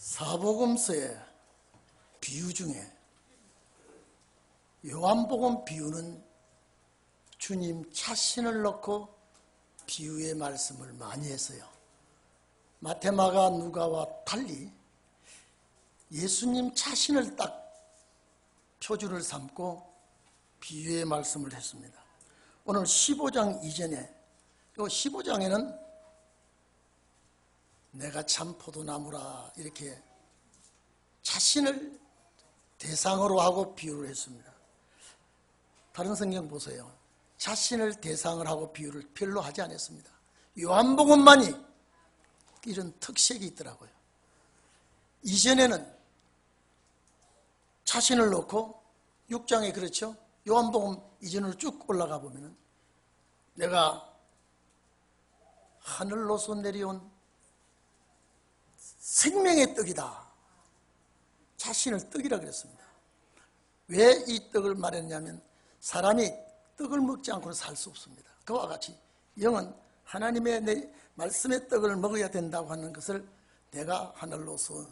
사복음서의 비유 중에 요한복음 비유는 주님 자신을 놓고 비유의 말씀을 많이 했어요. 마태, 마가, 누가와 달리 예수님 자신을 딱 표준을 삼고 비유의 말씀을 했습니다. 오늘 15장 이전에, 이 15장에는 내가 참 포도나무라 이렇게 자신을 대상으로 하고 비유를 했습니다. 다른 성경 보세요. 자신을 대상을 하고 비유를 별로 하지 않았습니다. 요한복음만이 이런 특색이 있더라고요. 이전에는 자신을 놓고 6장에 그렇죠. 요한복음 이전으로 쭉 올라가 보면 내가 하늘로서 내려온 생명의 떡이다. 자신을 떡이라 그랬습니다. 왜 이 떡을 말했냐면 사람이 떡을 먹지 않고는 살 수 없습니다. 그와 같이 영은 하나님의 내 말씀의 떡을 먹어야 된다고 하는 것을 내가 하늘로서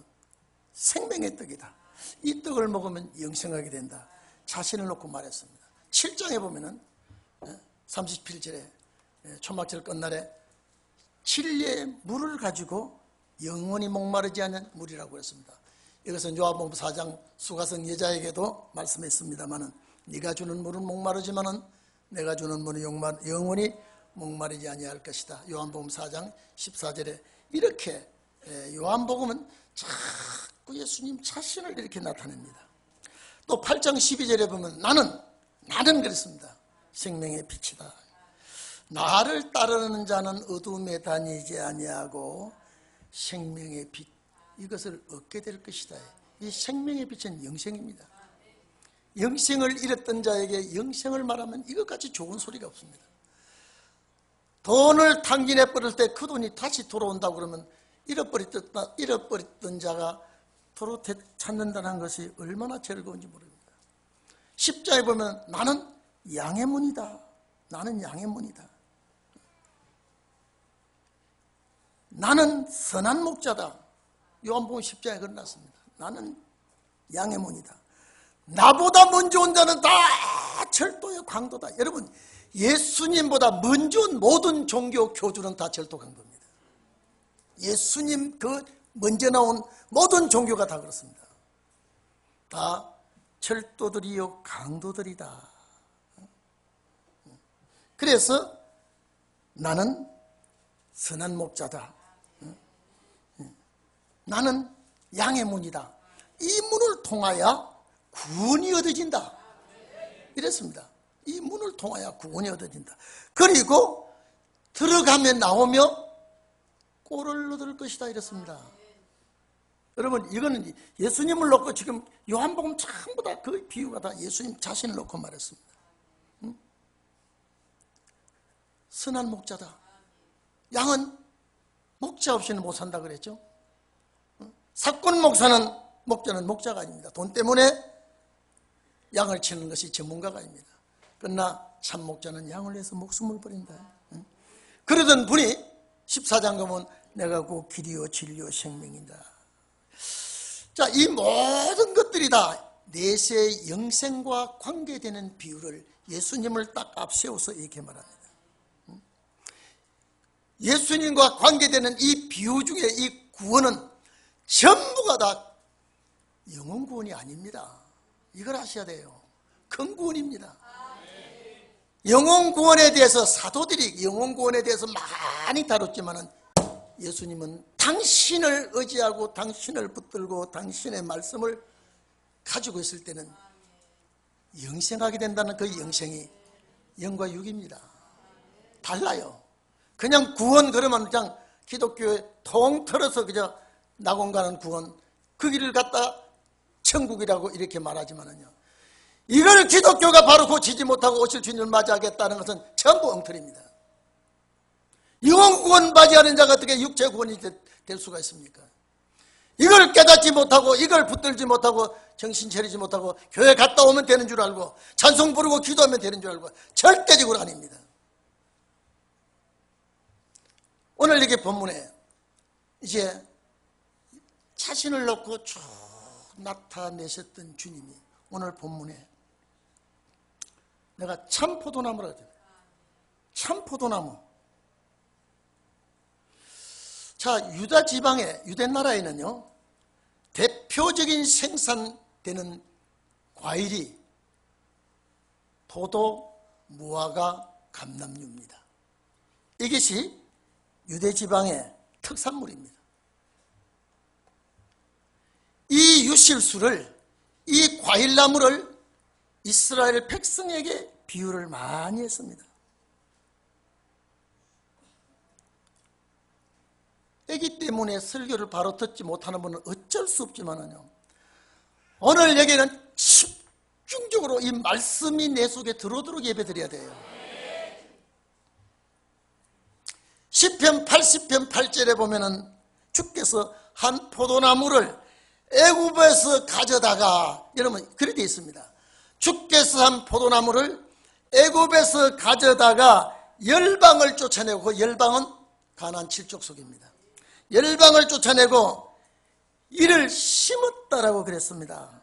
생명의 떡이다. 이 떡을 먹으면 영생하게 된다. 자신을 놓고 말했습니다. 7장에 보면은 37절에 초막절 끝날에 진리의 물을 가지고 영원히 목마르지 않는 물이라고 했습니다. 이것은 요한복음 4장 수가성 여자에게도 말씀했습니다마는 네가 주는 물은 목마르지만은 내가 주는 물은 영원히 목마르지 아니할 것이다. 요한복음 4장 14절에 이렇게 요한복음은 자꾸 예수님 자신을 이렇게 나타냅니다. 또 8장 12절에 보면 나는 그랬습니다. 생명의 빛이다. 나를 따르는 자는 어둠에 다니지 아니하고 생명의 빛 이것을 얻게 될 것이다. 이 생명의 빛은 영생입니다. 영생을 잃었던 자에게 영생을 말하면 이것까지 좋은 소리가 없습니다. 돈을 탕진해 버릴 때 그 돈이 다시 돌아온다고 그러면 잃어버렸던 자가 도로 찾는다는 것이 얼마나 즐거운지 모릅니다. 십자에 보면 나는 양의 문이다. 나는 양의 문이다. 나는 선한 목자다. 요한복음 10장에 그러났습니다. 나는 양의 문이다. 나보다 먼저 온 자는 다 절도의 강도다. 여러분, 예수님보다 먼저 온 모든 종교 교주는 다 절도 강도입니다. 예수님 그 먼저 나온 모든 종교가 다 그렇습니다. 다 절도들이요 강도들이다. 그래서 나는 선한 목자다. 나는 양의 문이다. 이 문을 통하여 구원이 얻어진다. 이랬습니다. 이 문을 통하여 구원이 얻어진다. 그리고 들어가며 나오며 꼴을 얻을 것이다. 이랬습니다. 여러분, 이거는 예수님을 놓고 지금 요한복음 전부 다 그 비유가 다 예수님 자신을 놓고 말했습니다. 선한 목자다. 양은 목자 없이는 못 산다 그랬죠. 사건 목자는 목자가 아닙니다. 돈 때문에 양을 치는 것이 전문가가 아닙니다. 그러나 참 목자는 양을 위해서 목숨을 버린다. 그러던 분이 14장 가면 내가 그 길이요 진리요 생명이다. 자, 이 모든 것들이 다 내세의 영생과 관계되는 비유를 예수님을 딱 앞세워서 이렇게 말합니다. 예수님과 관계되는 이 비유 중에 이 구원은 전부가 다 영혼 구원이 아닙니다. 이걸 아셔야 돼요. 큰 구원입니다. 영혼 구원에 대해서 사도들이 영혼 구원에 대해서 많이 다뤘지만은 예수님은 당신을 의지하고 당신을 붙들고 당신의 말씀을 가지고 있을 때는 영생하게 된다는 그 영생이 영과 육입니다. 달라요. 그냥 구원 그러면 그냥 기독교에 통틀어서 그냥 낙원 가는 구원 그 길을 갖다 천국이라고 이렇게 말하지만은요. 이걸 기독교가 바로 고치지 못하고 오실 주님을 맞이하겠다는 것은 전부 엉터리입니다. 영혼 구원 맞이하는 자가 어떻게 육체 구원이 될 수가 있습니까? 이걸 깨닫지 못하고 이걸 붙들지 못하고 정신 차리지 못하고 교회 갔다 오면 되는 줄 알고 찬송 부르고 기도하면 되는 줄 알고 절대적으로 아닙니다. 오늘 이게 본문에 이제 자신을 놓고 쭉 나타내셨던 주님이 오늘 본문에 내가 참 포도나무라 그래요. 참 포도나무. 자, 유다 지방에, 유대 나라에는요, 대표적인 생산되는 과일이 포도, 무화과, 감람류입니다. 이것이 유대 지방의 특산물입니다. 이 유실수를, 이 과일나무를 이스라엘 백성에게 비유를 많이 했습니다. 애기 때문에 설교를 바로 듣지 못하는 분은 어쩔 수 없지만요, 오늘 여기는 집중적으로 이 말씀이 내 속에 들어오도록 예배드려야 돼요. 시편 80편 8절에 보면은 주께서 한 포도나무를 애굽에서 가져다가, 여러분 그렇게 되어 있습니다. 주께서 한 포도나무를 애굽에서 가져다가 열방을 쫓아내고, 그 열방은 가나안 7족속입니다. 열방을 쫓아내고 이를 심었다라고 그랬습니다.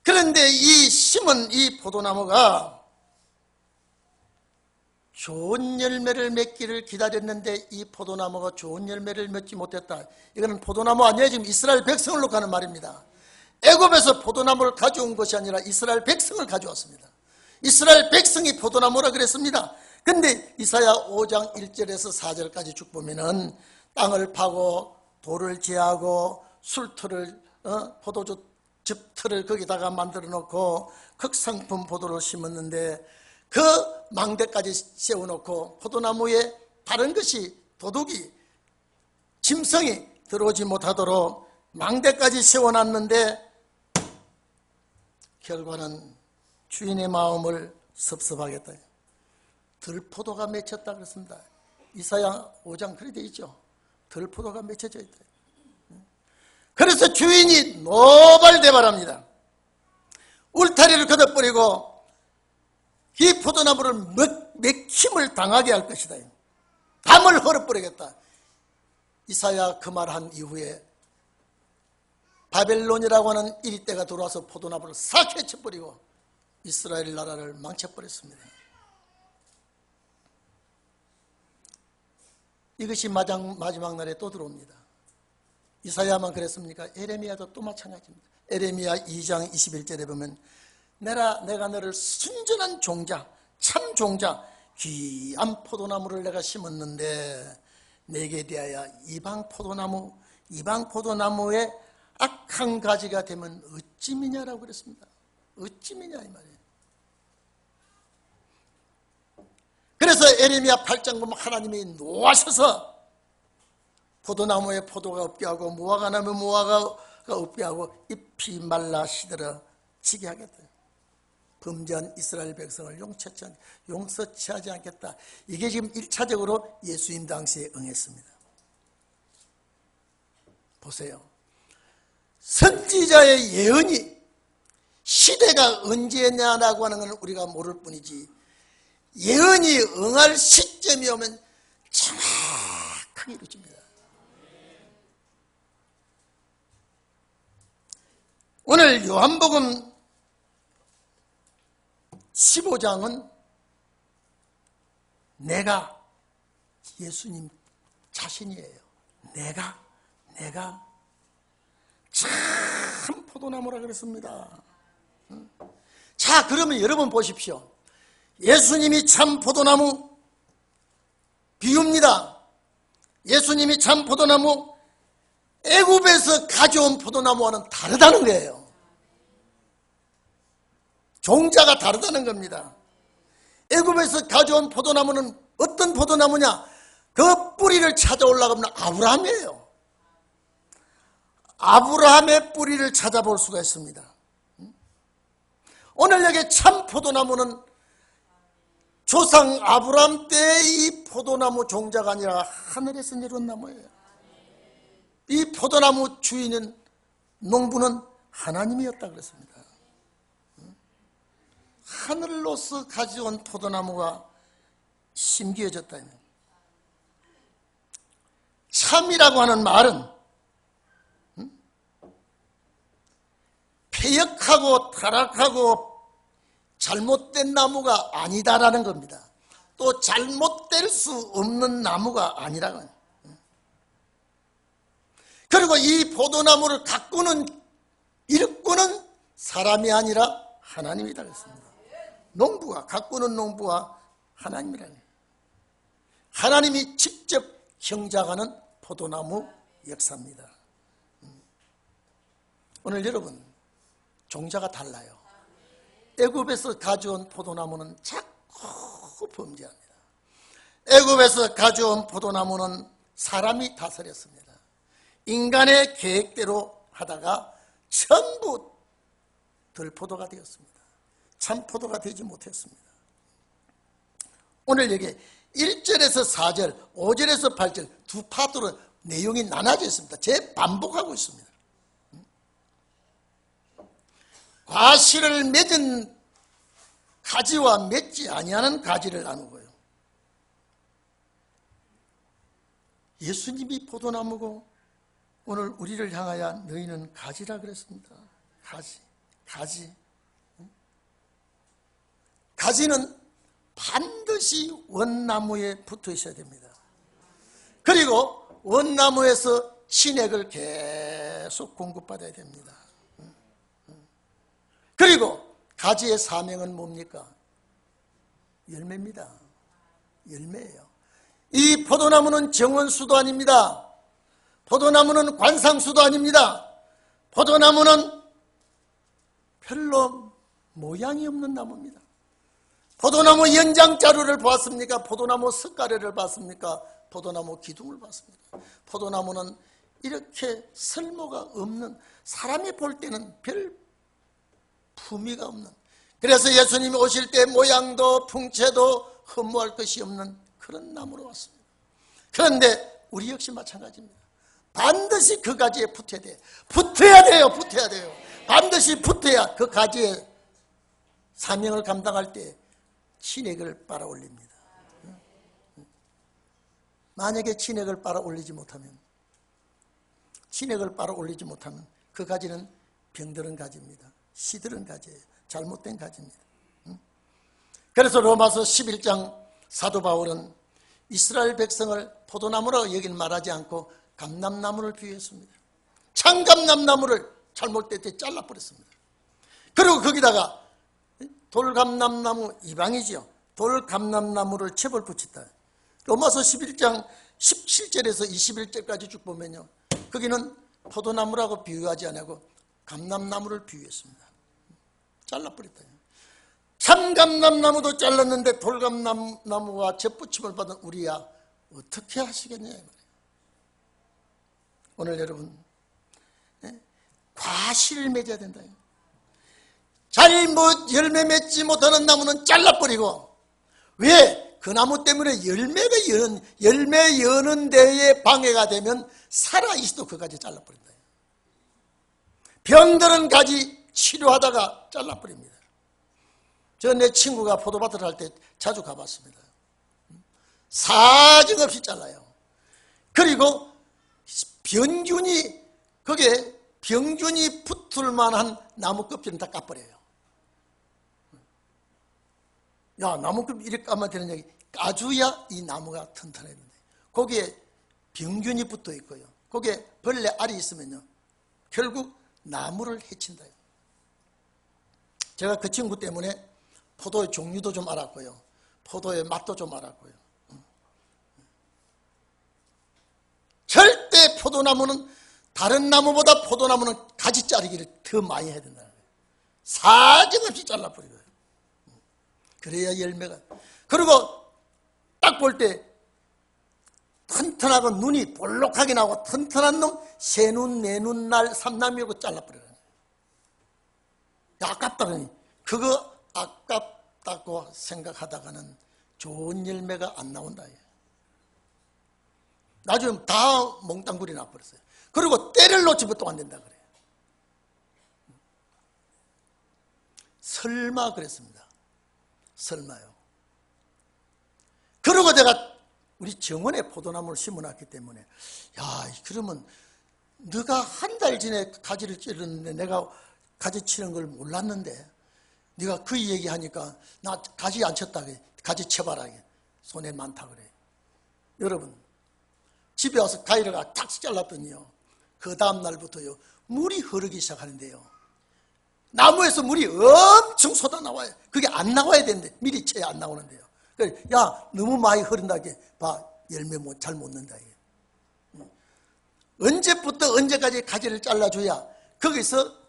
그런데 이 심은 이 포도나무가 좋은 열매를 맺기를 기다렸는데 이 포도나무가 좋은 열매를 맺지 못했다. 이거는 포도나무 아니에요. 지금 이스라엘 백성을 놓고 하는 말입니다. 애굽에서 포도나무를 가져온 것이 아니라 이스라엘 백성을 가져왔습니다. 이스라엘 백성이 포도나무라 그랬습니다. 근데 이사야 5장 1절에서 4절까지 쭉 보면은 땅을 파고 돌을 제하고 술틀을, 포도주 즙틀을 거기다가 만들어 놓고 극상품 포도를 심었는데 그 망대까지 세워놓고 포도나무에 다른 것이, 도둑이, 짐승이 들어오지 못하도록 망대까지 세워놨는데 결과는 주인의 마음을 섭섭하게 했다. 들포도가 맺혔다 그랬습니다. 이사야 5장 그렇게 되어 있죠. 들포도가 맺혀져 있다. 그래서 주인이 노발대발합니다. 울타리를 걷어버리고 이 포도나무를 맥힘을 당하게 할 것이다. 담을 헐어버리겠다. 이사야 그 말한 이후에 바벨론이라고 하는 이리떼가 들어와서 포도나무를 싹 해쳐버리고 이스라엘 나라를 망쳐버렸습니다. 이것이 마지막 날에 또 들어옵니다. 이사야만 그랬습니까? 에레미야도 또 마찬가지입니다. 에레미야 2장 21절에 보면 내가 너를 순전한 종자, 참 종자, 귀한 포도나무를 내가 심었는데 내게 대하여 이방 포도나무에 악한 가지가 되면 어찌미냐라고 그랬습니다. 어찌미냐 이 말이에요. 그래서 에레미야 8장 보면 하나님이 노하셔서 포도나무에 포도가 없게 하고 무화과나무에 무화과가 없게 하고 잎이 말라 시들어 지게 하겠다. 범죄한 이스라엘 백성을 용서치 하지 않겠다. 이게 지금 1차적으로 예수님 당시에 응했습니다. 보세요. 선지자의 예언이 시대가 언제냐라고 하는 건 우리가 모를 뿐이지, 예언이 응할 시점이 오면 정확하게 이루어집니다. 오늘 요한복음 15장은 내가, 예수님 자신이에요. 내가 참 포도나무라 그랬습니다. 자, 그러면 여러분 보십시오. 예수님이 참 포도나무 비유입니다. 예수님이 참 포도나무, 애굽에서 가져온 포도나무와는 다르다는 거예요. 종자가 다르다는 겁니다. 애굽에서 가져온 포도나무는 어떤 포도나무냐? 그 뿌리를 찾아 올라가면 아브라함이에요. 아브라함의 뿌리를 찾아볼 수가 있습니다. 오늘 여기 참 포도나무는 조상 아브라함 때의 이 포도나무 종자가 아니라 하늘에서 내려온 나무예요. 이 포도나무 주인은, 농부는 하나님이었다 그랬습니다. 하늘로서 가져온 포도나무가 심겨졌다면, 참이라고 하는 말은 퇴역하고 타락하고 잘못된 나무가 아니다라는 겁니다. 또 잘못될 수 없는 나무가 아니라는. 그리고 이 포도나무를 가꾸는 일꾼은 사람이 아니라 하나님이다 그랬습니다. 농부가 가꾸는 농부와 하나님이라는 거예요. 하나님이 직접 형작하는 포도나무 역사입니다. 오늘 여러분 종자가 달라요. 애굽에서 가져온 포도나무는 자꾸 범죄합니다. 애굽에서 가져온 포도나무는 사람이 다스렸습니다. 인간의 계획대로 하다가 전부 들포도가 되었습니다. 참포도가 되지 못했습니다. 오늘 여기 1절에서 4절, 5절에서 8절 두 파트로 내용이 나눠져 있습니다. 재반복하고 있습니다. 과실을 맺은 가지와 맺지 아니하는 가지를 나누고요. 예수님이 포도나무고 오늘 우리를 향하여 너희는 가지라 그랬습니다. 가지. 가지는 반드시 원나무에 붙어 있어야 됩니다. 그리고 원나무에서 진액을 계속 공급받아야 됩니다. 그리고 가지의 사명은 뭡니까? 열매입니다. 열매예요. 이 포도나무는 정원수도 아닙니다. 포도나무는 관상수도 아닙니다. 포도나무는 별로 모양이 없는 나무입니다. 포도나무 연장자루를 봤습니까? 포도나무 석가래를 봤습니까? 포도나무 기둥을 봤습니까? 포도나무는 이렇게 설모가 없는, 사람이 볼 때는 별 품위가 없는, 그래서 예수님이 오실 때 모양도 풍채도 흠모할 것이 없는 그런 나무로 왔습니다. 그런데 우리 역시 마찬가지입니다. 반드시 그 가지에 붙어야 돼요. 붙어야 돼요. 반드시 붙어야 그 가지의 사명을 감당할 때 진액을 빨아 올립니다. 만약에 진액을 빨아 올리지 못하면 그 가지는 병들은 가지입니다. 시들은 가지예요. 잘못된 가지입니다. 그래서 로마서 11장 사도 바울은 이스라엘 백성을 포도나무라고 여기는 말하지 않고 감람나무를 비유했습니다. 참감람나무를 잘못될 때 잘라버렸습니다. 그리고 거기다가 돌감람나무, 이방이지요. 돌감람나무를 첩을 붙였다. 로마서 11장 17절에서 21절까지 쭉 보면요, 거기는 포도나무라고 비유하지 않고 감람나무를 비유했습니다. 잘라버렸다. 참감람나무도 잘랐는데 돌감람나무와 접붙임을 받은 우리야 어떻게 하시겠냐 이 말이에요. 오늘 여러분 과실을 맺어야 된다. 잘못 열매 맺지 못하는 나무는 잘라버리고, 왜? 그 나무 때문에 열매 여는 데에 방해가 되면 살아있어도 그 가지 잘라버린다. 병들은 가지 치료하다가 잘라버립니다. 저 내 친구가 포도밭을 할 때 자주 가봤습니다. 사정없이 잘라요. 그리고 병균이 붙을 만한 나무 껍질은 다 까버려요. 야, 나무 껍질 이렇게 까면 되는 얘기. 까줘야 이 나무가 튼튼해야 된다. 거기에 병균이 붙어 있고요. 거기에 벌레 알이 있으면요, 결국 나무를 해친다. 제가 그 친구 때문에 포도의 종류도 좀 알았고요. 포도의 맛도 좀 알았고요. 절대 포도나무는, 다른 나무보다 포도나무는 가지 자르기를 더 많이 해야 된다는 거예요. 사정없이 잘라버리고요. 그래야 열매가. 그리고 딱 볼 때 튼튼하고 눈이 볼록하게 나오고 튼튼한 놈, 세 눈, 네 눈 날 삼남이고 잘라버려요. 아깝다더니, 그거 아깝다고 생각하다가는 좋은 열매가 안 나온다. 나중에 다 몽땅불이 나버렸어요. 그리고 때를 놓치면 또 안 된다 그래요. 설마 그랬습니다. 설마요. 그리고 제가 우리 정원에 포도나무를 심어놨기 때문에, 야, 그러면 너가 한 달 전에 가지를 찌르는데 내가 가지 치는 걸 몰랐는데 네가 그 얘기하니까 나 가지 안 쳤다 그래. 가지 쳐봐라. 손해 많다 그래. 여러분 집에 와서 가위를 탁 잘랐더니요, 그 다음 날부터요 물이 흐르기 시작하는데요, 나무에서 물이 엄청 쏟아 나와요. 그게 안 나와야 되는데 미리 쳐야 안 나오는데요. 그래, 야 너무 많이 흐른다게 봐, 열매 잘 못 넣는다. 언제부터 언제까지 가지를 잘라줘야 거기서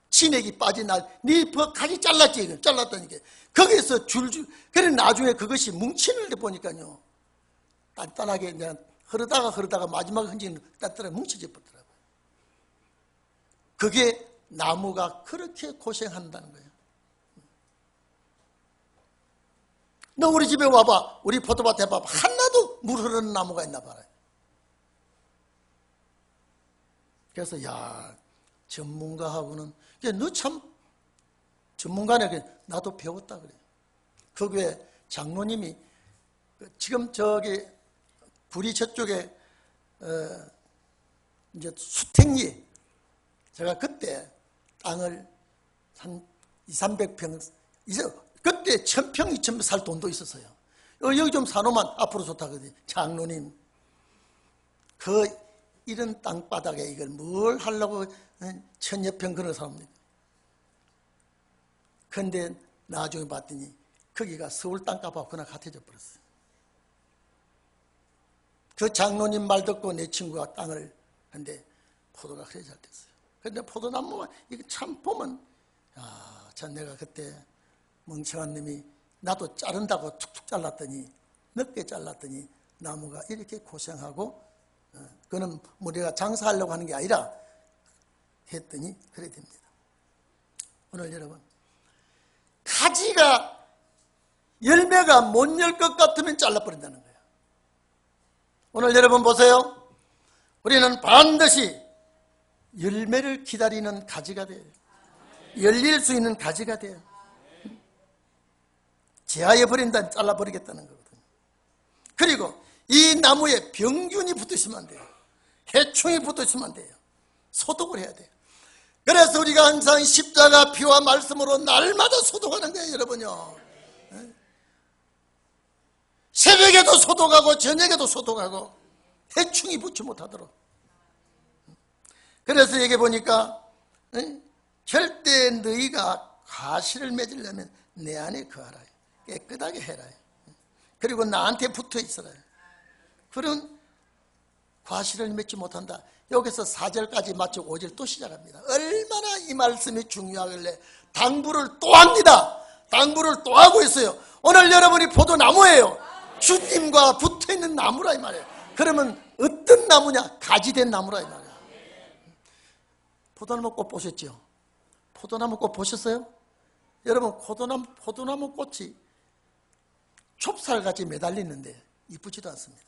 진액이 빠진 날, 네 가지 잘랐지? 잘랐다니까. 거기서 줄줄, 그래 나중에 그것이 뭉치는 데 보니까요, 단단하게 그냥 흐르다가 마지막에 흔지는 단단하게 뭉쳐져 버더라고요. 그게 나무가 그렇게 고생한다는 거예요. 너 우리 집에 와봐. 우리 포도밭에 봐봐. 하나도 물 흐르는 나무가 있나 봐라. 그래서 야, 전문가하고는, 너 참 전문가네. 나도 배웠다 그래. 그 교회 장로님이 지금 저기 구리 저쪽에 이제 수택리, 제가 그때 땅을 한 200~300평, 그때 1000평, 2000평 살 돈도 있었어요. 여기 좀 사놓으면 앞으로 좋다 그러지. 장로님, 그 이런 땅바닥에 이걸 뭘 하려고 1000여 평 그런 사람입니까? 근데 나중에 봤더니 거기가 서울 땅값하고 그냥 같아져 버렸어요. 그 장로님 말 듣고 내 친구가 땅을 한데 포도가 그래 잘 됐어요. 근데 포도나무가 이게 참 보면, 야, 참 내가 그때 멍청한 놈이 나도 자른다고 툭툭 잘랐더니, 늦게 잘랐더니 나무가 이렇게 고생하고, 그는 우리가 장사하려고 하는 게 아니라 했더니 그래 됩니다. 오늘 여러분, 가지가 열매가 못 열 것 같으면 잘라버린다는 거예요. 오늘 여러분 보세요. 우리는 반드시 열매를 기다리는 가지가 돼요. 열릴 수 있는 가지가 돼요. 제하해 버린다, 잘라버리겠다는 거거든요. 그리고 이 나무에 병균이 붙으시면 안 돼요. 해충이 붙으시면 안 돼요. 소독을 해야 돼요. 그래서 우리가 항상 십자가 피와 말씀으로 날마다 소독하는 거예요, 여러분요. 새벽에도 소독하고 저녁에도 소독하고 해충이 붙지 못하도록. 그래서 여기 보니까 절대 너희가 과실을 맺으려면 내 안에 거하라. 깨끗하게 해라. 그리고 나한테 붙어 있어라. 그런 과실을 맺지 못한다. 여기서 4절까지 마치고 5절 또 시작합니다. 얼마나 이 말씀이 중요하길래 당부를 또 합니다. 당부를 또 하고 있어요. 오늘 여러분이 포도나무예요. 주님과 붙어있는 나무라 이 말이에요. 그러면 어떤 나무냐? 가지된 나무라 이 말이에요. 포도나무 꽃 보셨죠? 포도나무 꽃 보셨어요? 여러분, 포도나무 꽃이 좁쌀같이 매달리는데 이쁘지도 않습니다.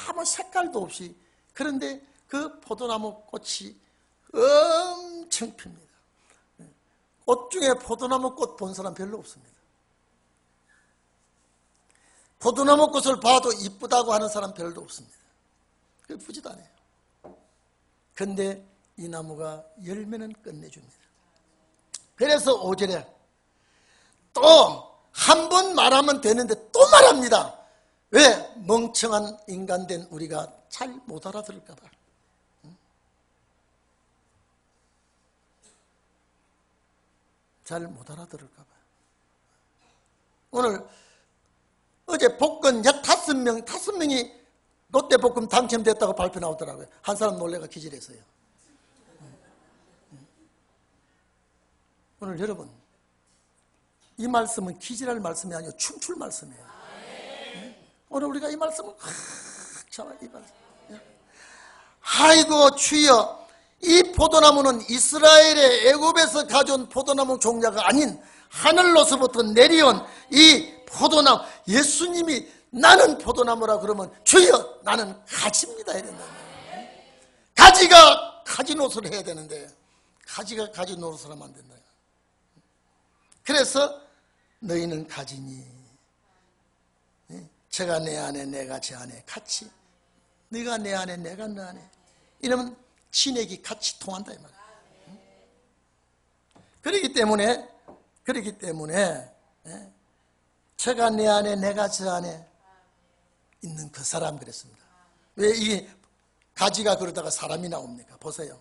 아무 색깔도 없이. 그런데 그 포도나무 꽃이 엄청 핍니다. 꽃 중에 포도나무 꽃 본 사람 별로 없습니다. 포도나무 꽃을 봐도 이쁘다고 하는 사람 별로 없습니다. 이쁘지도 않아요. 그런데 이 나무가 열매는 끝내줍니다. 그래서 5절에 또 한 번 말하면 되는데 또 말합니다. 왜? 멍청한 인간 된 우리가 잘 못 알아들을까 봐. 잘 못 알아들을까 봐. 오늘 어제 복권 약 5명이 롯데복권 당첨됐다고 발표 나오더라고요. 한 사람 놀래가 기절했어요. 오늘 여러분, 이 말씀은 기절할 말씀이 아니고 춤출 말씀이에요. 오늘 우리가 이 말씀을 참 이 말씀. 아이고 주여, 이 포도나무는 이스라엘의 애굽에서 가져온 포도나무 종자가 아닌 하늘로서부터 내려온 이 포도나무, 예수님이 나는 포도나무라 그러면 주여 나는 가지입니다 해야 된다. 가지가 가지 노릇을 해야 되는데 가지가 가지 노릇을 하면 안 된다. 그래서 너희는 가지니 제가 내 안에 내가 제 안에 같이, 네가 내 안에 내가 너 안에, 이러면 친액이 같이 통한다 이 말이에요. 그렇기 때문에 저가 내 안에 내가 저 안에 있는 그 사람 그랬습니다. 왜 이 가지가 그러다가 사람이 나옵니까? 보세요.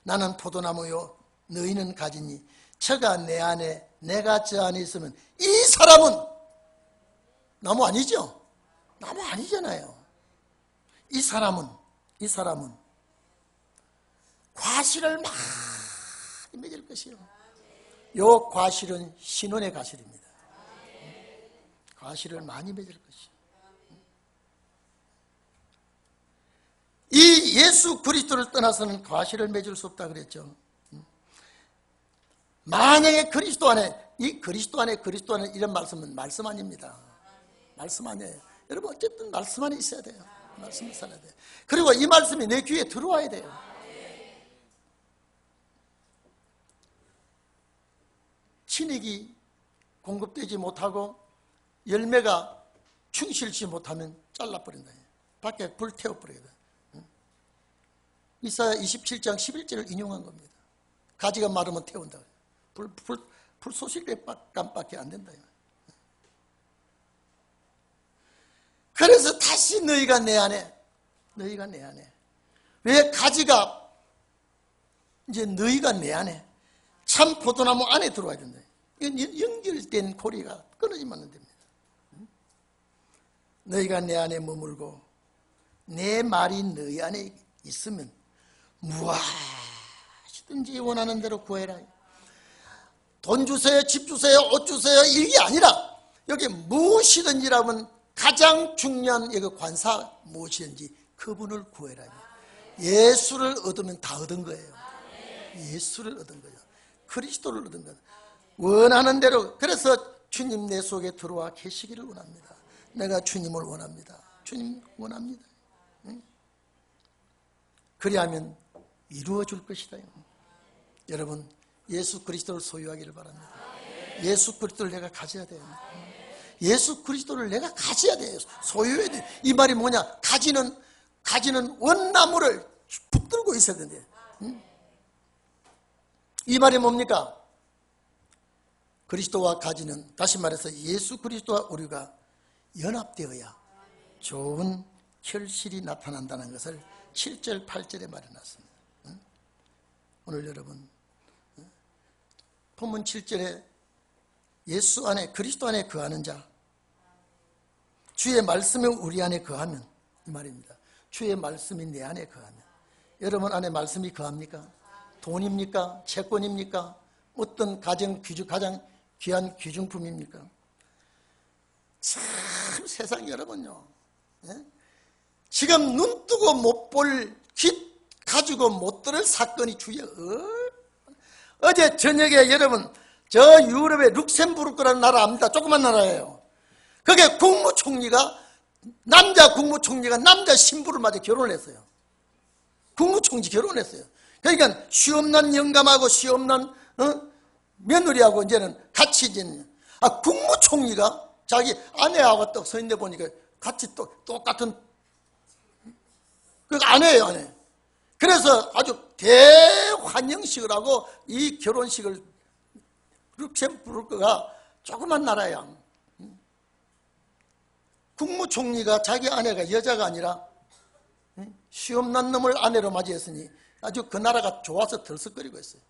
나는 포도나무요 너희는 가지니 저가 내 안에 내가 저 안에 있으면 이 사람은 나무 아니죠? 나무 아니잖아요. 이 사람은 과실을 많이 맺을 것이요. 요 과실은 신혼의 과실입니다. 과실을 많이 맺을 것이요. 이 예수 그리스도를 떠나서는 과실을 맺을 수 없다 그랬죠. 만약에 그리스도 안에 이런 말씀은 말씀 아닙니다. 말씀 아니에요. 여러분 어쨌든 말씀 안에 있어야 돼요. 말씀을 살아야 돼요. 그리고 이 말씀이 내 귀에 들어와야 돼요. 친익이 공급되지 못하고 열매가 충실치 못하면 잘라버린다. 밖에 불 태워버려야 돼. 이사야 27장 11절을 인용한 겁니다. 가지가 마르면 태운다. 불 소실감밖에 안 된다. 그래서 다시 너희가 내 안에 왜 가지가 이제 너희가 내 안에 참 포도나무 안에 들어와야 된다. 이건 연결된 고리가 끊어지면 안 됩니다. 너희가 내 안에 머물고 내 말이 너희 안에 있으면 무엇이든지 원하는 대로 구해라. 돈 주세요, 집 주세요, 옷 주세요 이게 아니라 여기 무엇이든지라면 가장 중요한 여기 관사 무엇이든지 그분을 구해라. 예수를 얻으면 다 얻은 거예요. 예수를 얻은 거예요. 그리스도를 얻은 거예요. 원하는 대로. 그래서 주님 내 속에 들어와 계시기를 원합니다. 내가 주님을 원합니다. 주님 원합니다. 그리하면 이루어질 것이다. 여러분 예수 그리스도를 소유하기를 바랍니다. 예수 그리스도를 내가 가져야 돼요. 예수 그리스도를 내가 가져야 돼요. 소유해야 돼요. 이 말이 뭐냐? 가지는 원나무를 붙들고 있어야 된대요. 이 말이 뭡니까? 그리스도와 가지는 다시 말해서 예수 그리스도와 우리가 연합되어야 좋은 결실이 나타난다는 것을 7절 8절에 말해놨습니다. 오늘 여러분 본문 7절에 예수 안에 그리스도 안에 거하는 자, 주의 말씀이 우리 안에 거하면 이 말입니다. 주의 말씀이 내 안에 거하면. 여러분 안에 말씀이 거합니까? 돈입니까? 채권입니까? 어떤 가장 귀한 귀중품입니까? 참 세상 여러분요, 지금 눈 뜨고 못 볼, 귀 가지고 못 들을 사건이 주위에 어제 저녁에 여러분 저 유럽의 룩셈부르크라는 나라 압니다. 조그만 나라예요. 그게 남자 국무총리가 남자 신부를 맞아 결혼을 했어요. 국무총리 결혼했어요. 그러니까 시험난 영감하고 시험난 며느리하고 이제는 같이 국무총리가 자기 아내하고 또 서 있는데 보니까 같이 똑같은 그 아내예요. 그래서 아주 대환영식을 하고 이 결혼식을 룩셈부르크가 조그만 나라야. 국무총리가 자기 아내가 여자가 아니라 시험난 놈을 아내로 맞이했으니 아주 그 나라가 좋아서 들썩거리고 있어요.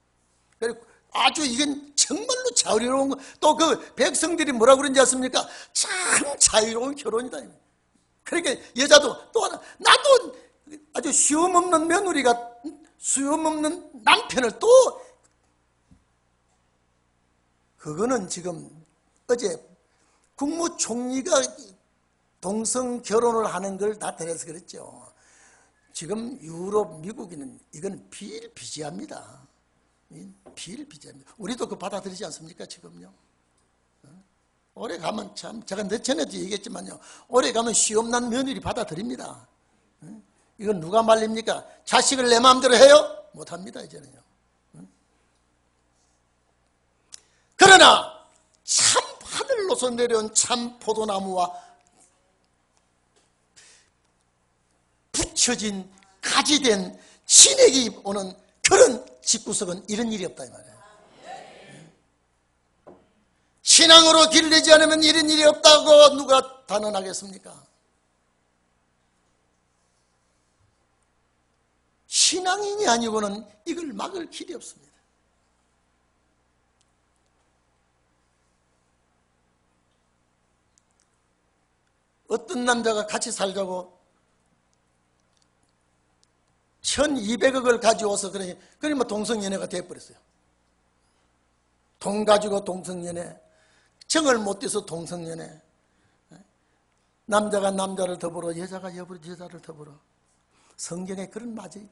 그리고 아주 이건 정말로 자유로운 거. 또 그 백성들이 뭐라고 그러는지 아십니까? 참 자유로운 결혼이다. 그러니까 여자도 또 하나, 나도 아주 시험 없는 며느리가 시험 없는 남편을 또, 그거는 지금 어제 국무총리가 동성 결혼을 하는 걸 나타내서 그랬죠. 지금 유럽, 미국에는 이건 비일비재합니다. 비일비재합니다. 우리도 그거 받아들이지 않습니까, 지금요? 오래 가면 참, 제가 전에도 얘기했지만요, 오래 가면 시험난 며느리 받아들입니다. 이건 누가 말립니까? 자식을 내 마음대로 해요? 못합니다, 이제는요. 그러나 참 하늘로서 내려온 참 포도나무와 붙여진 가지된 신에게 오는 그런 집구석은 이런 일이 없다 이 말이에요. 신앙으로 길을 내지 않으면 이런 일이 없다고 누가 단언하겠습니까? 신앙인이 아니고는 이걸 막을 길이 없습니다. 어떤 남자가 같이 살자고 1200억을 가져와서 그러면 동성연애가 되어버렸어요. 돈 가지고 동성연애, 정을 못 떼서 동성연애, 남자가 남자를 더불어 여자가 여자를 더불어. 성경에 그런 말이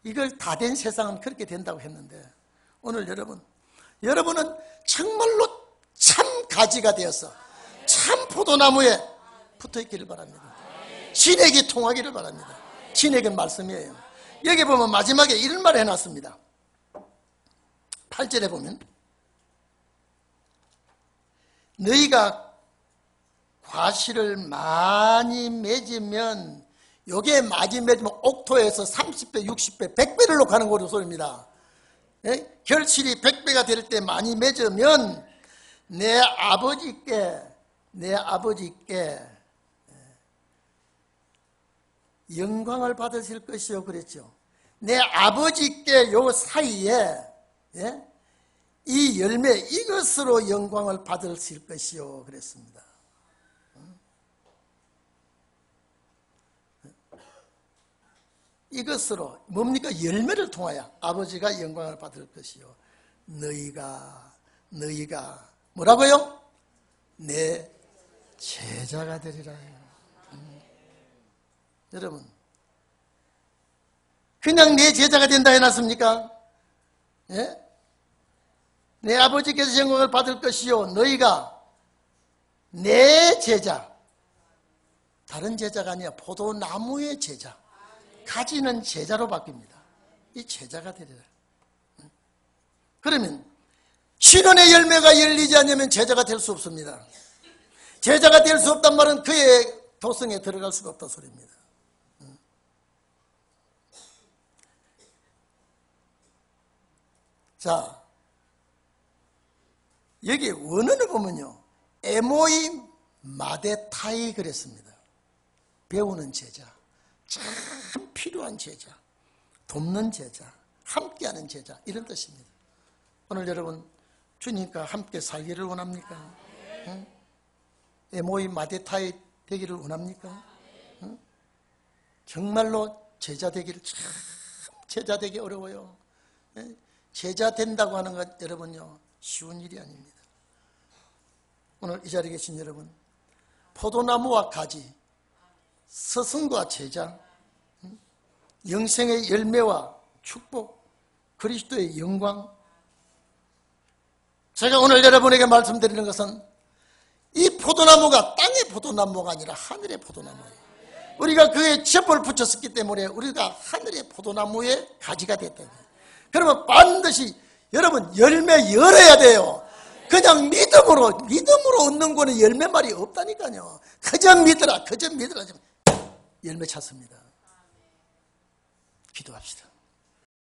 이걸 다 된 세상은 그렇게 된다고 했는데 오늘 여러분은 정말로 참 가지가 되어서 참 포도나무에 붙어있기를 바랍니다. 신에게 통하기를 바랍니다. 신에게 말씀이에요. 여기 보면 마지막에 이런 말을 해놨습니다. 8절에 보면 너희가 과실을 많이 맺으면 요게 많이 맺으면 옥토에서 30배, 60배, 100배를 놓고 하는 거로 소리입니다. 예? 결실이 100배가 될 때 많이 맺으면 내 아버지께 영광을 받으실 것이요 그랬죠. 내 아버지께 요 사이에 이 열매 이것으로 영광을 받으실 것이요 그랬습니다. 이것으로 뭡니까? 열매를 통하여 아버지가 영광을 받을 것이요 너희가 뭐라고요? 내 제자가 되리라. 여러분 그냥 내 제자가 된다 해놨습니까? 예? 내 아버지께서 영광을 받을 것이요 너희가 내 제자, 다른 제자가 아니라 포도나무의 제자, 가지는 제자로 바뀝니다. 이 제자가 되리라. 그러면 신원의 열매가 열리지 않으면 제자가 될 수 없습니다. 제자가 될 수 없단 말은 그의 도성에 들어갈 수가 없다 소리입니다. 자, 여기 원어를 보면요 에모이 마데타이 그랬습니다. 배우는 제자, 참 필요한 제자, 돕는 제자, 함께하는 제자 이런 뜻입니다. 오늘 여러분 주님과 함께 살기를 원합니까? 응? 에모이 마데타이 되기를 원합니까? 응? 정말로 제자 되기를 참 제자 되기 어려워요. 제자 된다고 하는 것 여러분요 쉬운 일이 아닙니다. 오늘 이 자리에 계신 여러분 포도나무와 가지, 스승과 제자, 영생의 열매와 축복, 그리스도의 영광. 제가 오늘 여러분에게 말씀드리는 것은 이 포도나무가 땅의 포도나무가 아니라 하늘의 포도나무예요. 우리가 그에 첩을 붙였기 때문에 우리가 하늘의 포도나무의 가지가 됐다. 그러면 반드시 여러분 열매 열어야 돼요. 그냥 믿음으로 얻는 거는 열매말이 없다니까요. 그저 믿으라 하면 열매 찾습니다. 기도합시다.